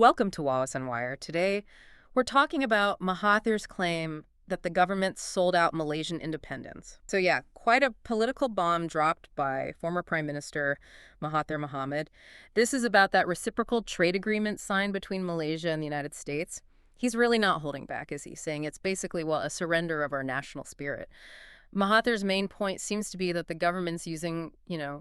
Welcome to Wallace and Wire. Today, we're talking about Mahathir's claim that the government sold out Malaysian independence. So yeah, quite a political bomb dropped by former Prime Minister Mahathir Mohamad. This is about that reciprocal trade agreement signed between Malaysia and the United States. He's really not holding back, is he? Saying it's basically, well, a surrender of our national spirit. Mahathir's main point seems to be that the government's using,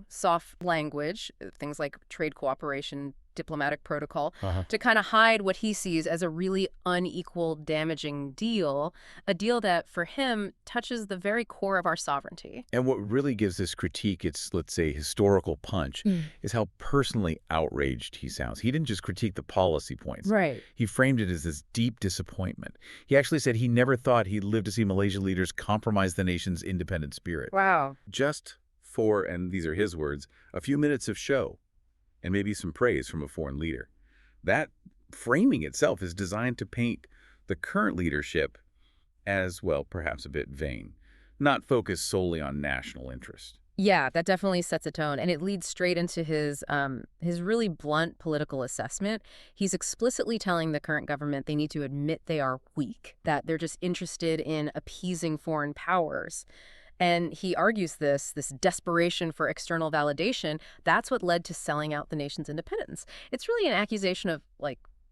soft language, things like trade cooperation, diplomatic protocol, to kind of hide what he sees as a really unequal, damaging deal, a deal that, for him, touches the very core of our sovereignty. And what really gives this critique its, let's say, historical punch is how personally outraged he sounds. He didn't just critique the policy points. Right. He framed it as this deep disappointment. He actually said he never thought he'd live to see Malaysian leaders compromise the nation's independent spirit. Wow. Just for, and these are his words, a few minutes of show and maybe some praise from a foreign leader. That framing itself is designed to paint the current leadership as, well, perhaps a bit vain, not focused solely on national interest. Yeah, that definitely sets a tone, and it leads straight into his really blunt political assessment. He's explicitly telling the current government they need to admit they are weak, that they're just interested in appeasing foreign powers. And he argues this desperation for external validation, that's what led to selling out the nation's independence. It's really an accusation of,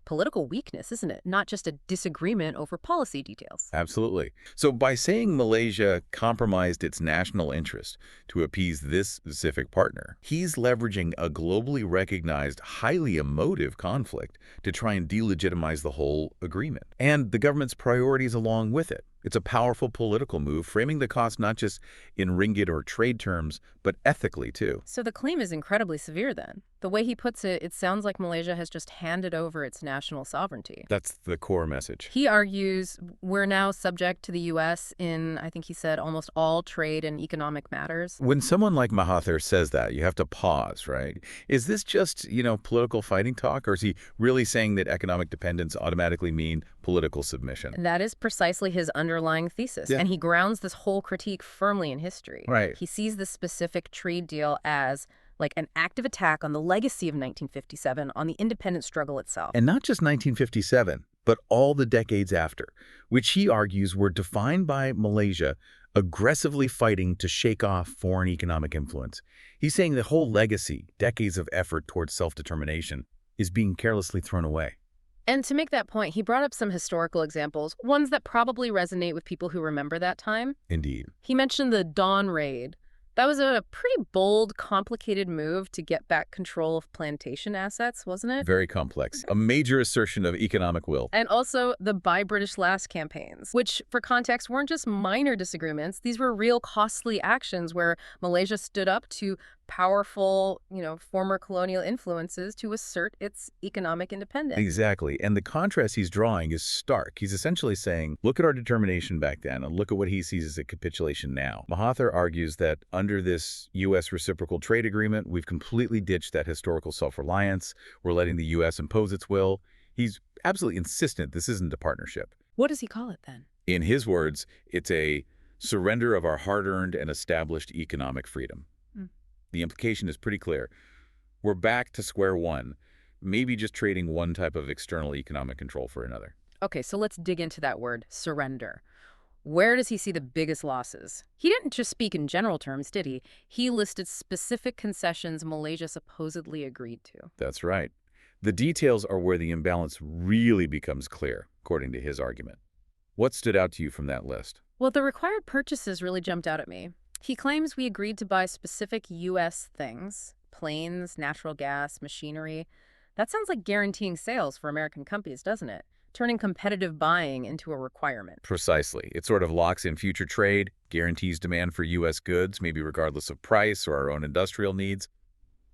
political weakness, isn't it? Not just a disagreement over policy details. Absolutely. So by saying Malaysia compromised its national interest to appease this specific partner, he's leveraging a globally recognized, highly emotive conflict to try and delegitimize the whole agreement and the government's priorities along with it. It's a powerful political move, framing the cost not just in ringgit or trade terms, but ethically, too. So the claim is incredibly severe, then. The way he puts it, it sounds like Malaysia has just handed over its national sovereignty. That's the core message. He argues we're now subject to the U.S. in, I think he said, almost all trade and economic matters. When someone like Mahathir says that, you have to pause, right? Is this just, political fighting talk, or is he really saying that economic dependence automatically mean political submission? That is precisely his underlying thesis, and he grounds this whole critique firmly in history. Right. He sees this specific trade deal as an active attack on the legacy of 1957, on the independence struggle itself. And not just 1957, but all the decades after, which he argues were defined by Malaysia aggressively fighting to shake off foreign economic influence. He's saying the whole legacy, decades of effort towards self-determination, is being carelessly thrown away. And to make that point, he brought up some historical examples, ones that probably resonate with people who remember that time. Indeed. He mentioned the Dawn Raid. That was a pretty bold, complicated move to get back control of plantation assets, wasn't it? Very complex. A major assertion of economic will. And also the Buy British Last campaigns, which, for context, weren't just minor disagreements. These were real costly actions where Malaysia stood up to powerful, former colonial influences to assert its economic independence. Exactly. And the contrast he's drawing is stark. He's essentially saying, look at our determination back then and look at what he sees as a capitulation now. Mahathir argues that under this U.S. reciprocal trade agreement, we've completely ditched that historical self-reliance. We're letting the U.S. impose its will. He's absolutely insistent this isn't a partnership. What does he call it then? In his words, it's a surrender of our hard-earned and established economic freedom. The implication is pretty clear. We're back to square one, maybe just trading one type of external economic control for another. Okay, so let's dig into that word, surrender. Where does he see the biggest losses? He didn't just speak in general terms, did he? He listed specific concessions Malaysia supposedly agreed to. That's right. The details are where the imbalance really becomes clear, according to his argument. What stood out to you from that list? Well, the required purchases really jumped out at me. He claims we agreed to buy specific U.S. things, planes, natural gas, machinery. That sounds like guaranteeing sales for American companies, doesn't it? Turning competitive buying into a requirement. Precisely. It sort of locks in future trade, guarantees demand for U.S. goods, maybe regardless of price or our own industrial needs.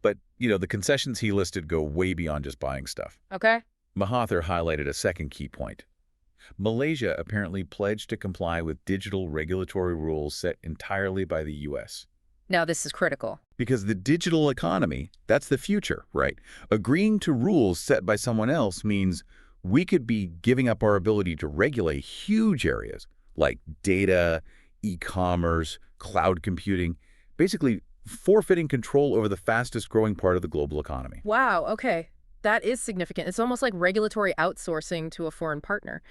But, the concessions he listed go way beyond just buying stuff. Okay. Mahathir highlighted a second key point. Malaysia apparently pledged to comply with digital regulatory rules set entirely by the U.S. Now, this is critical. Because the digital economy, that's the future, right? Agreeing to rules set by someone else means we could be giving up our ability to regulate huge areas like data, e-commerce, cloud computing, basically forfeiting control over the fastest growing part of the global economy. Wow, okay. That is significant. It's almost like regulatory outsourcing to a foreign partner.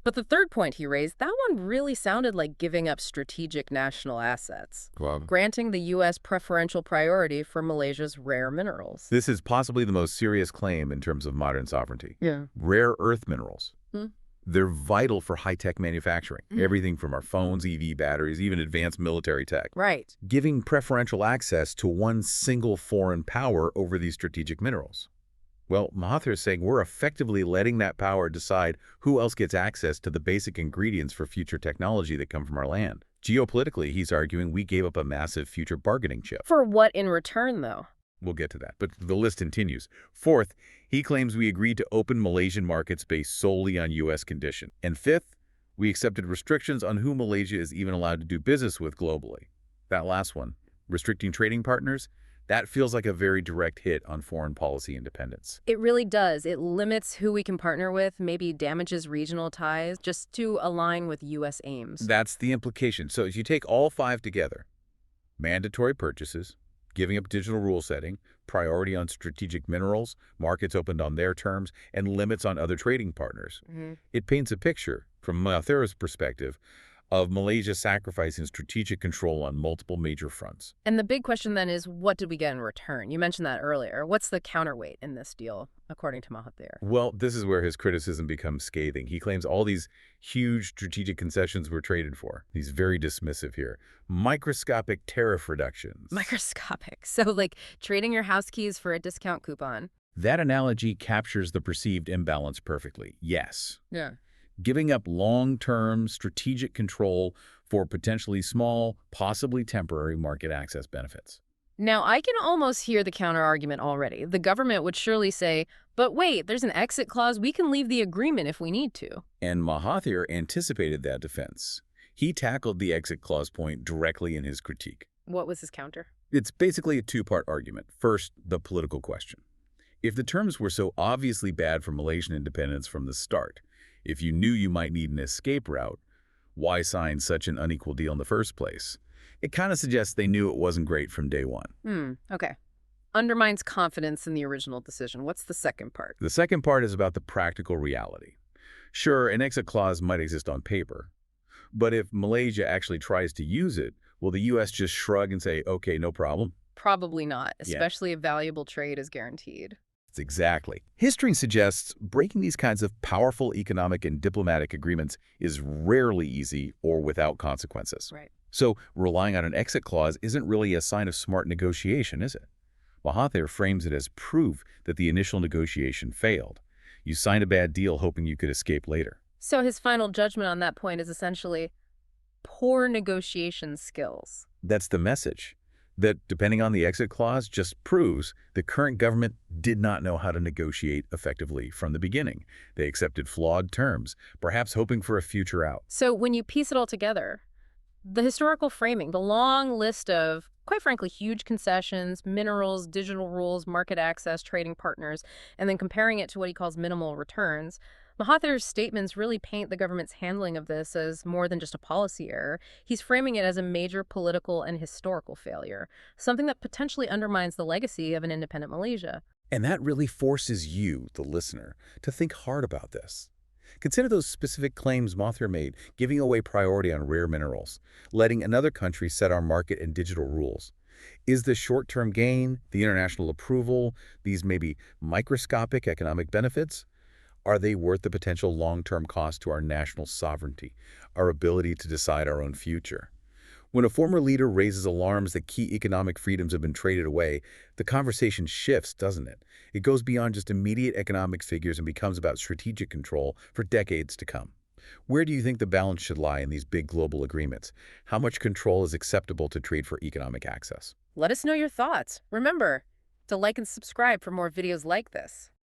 But the third point he raised, that one really sounded like giving up strategic national assets, Well, granting the U.S. preferential priority for Malaysia's rare minerals. this is possibly the most serious claim in terms of modern sovereignty. Yeah. Rare earth minerals. Hmm. They're vital for high-tech manufacturing, everything from our phones, EV batteries, even advanced military tech. Right. Giving preferential access to one single foreign power over these strategic minerals. Well, Mahathir is saying we're effectively letting that power decide who else gets access to the basic ingredients for future technology that come from our land. Geopolitically, he's arguing we gave up a massive future bargaining chip. For what in return, though? We'll get to that, but the list continues. Fourth, he claims we agreed to open Malaysian markets based solely on U.S. condition. And fifth, we accepted restrictions on who Malaysia is even allowed to do business with globally. That last one, restricting trading partners, that feels like a very direct hit on foreign policy independence. It really does. It limits who we can partner with, maybe damages regional ties, just to align with U.S. aims. That's the implication. So if you take all five together, mandatory purchases, giving up digital rule setting, priority on strategic minerals, markets opened on their terms, and limits on other trading partners, it paints a picture, from Mahathir's perspective, of Malaysia sacrificing strategic control on multiple major fronts. And the big question then is, what did we get in return? You mentioned that earlier. What's the counterweight in this deal, according to Mahathir? Well, this is where his criticism becomes scathing. He claims all these huge strategic concessions were traded for. He's very dismissive here. Microscopic tariff reductions. Microscopic. So like trading your house keys for a discount coupon. That analogy captures the perceived imbalance perfectly. Yes. Yeah. Giving up long-term strategic control for potentially small, possibly temporary market access benefits. Now, I can almost hear the counterargument already. The government would surely say, but wait, there's an exit clause. We can leave the agreement if we need to. And Mahathir anticipated that defense. He tackled the exit clause point directly in his critique. What was his counter? It's basically a two-part argument. First, the political question. If the terms were so obviously bad for Malaysian independence from the start, if you knew you might need an escape route, why sign such an unequal deal in the first place? It kind of suggests they knew it wasn't great from day one. Okay. Undermines confidence in the original decision. What's the second part? The second part is about the practical reality. Sure, an exit clause might exist on paper, but if Malaysia actually tries to use it, will the U.S. just shrug and say, okay, no problem? Probably not, especially if valuable trade is guaranteed. Exactly. History suggests breaking these kinds of powerful economic and diplomatic agreements is rarely easy or without consequences. Right. So relying on an exit clause isn't really a sign of smart negotiation, is it? Mahathir frames it as proof that the initial negotiation failed. You signed a bad deal hoping you could escape later. So his final judgment on that point is essentially poor negotiation skills. That's the message. That, depending on the exit clause, just proves the current government did not know how to negotiate effectively from the beginning. They accepted flawed terms, perhaps hoping for a future out. So when you piece it all together, the historical framing, the long list of, quite frankly, huge concessions, minerals, digital rules, market access, trading partners, and then comparing it to what he calls minimal returns, Mahathir's statements really paint the government's handling of this as more than just a policy error. He's framing it as a major political and historical failure, something that potentially undermines the legacy of an independent Malaysia. And that really forces you, the listener, to think hard about this. Consider those specific claims Mahathir made, giving away priority on rare minerals, letting another country set our market and digital rules. Is the short-term gain, the international approval, these maybe microscopic economic benefits? Are they worth the potential long-term cost to our national sovereignty, our ability to decide our own future? When a former leader raises alarms that key economic freedoms have been traded away, the conversation shifts, doesn't it? It goes beyond just immediate economic figures and becomes about strategic control for decades to come. Where do you think the balance should lie in these big global agreements? How much control is acceptable to trade for economic access? Let us know your thoughts. Remember to like and subscribe for more videos like this.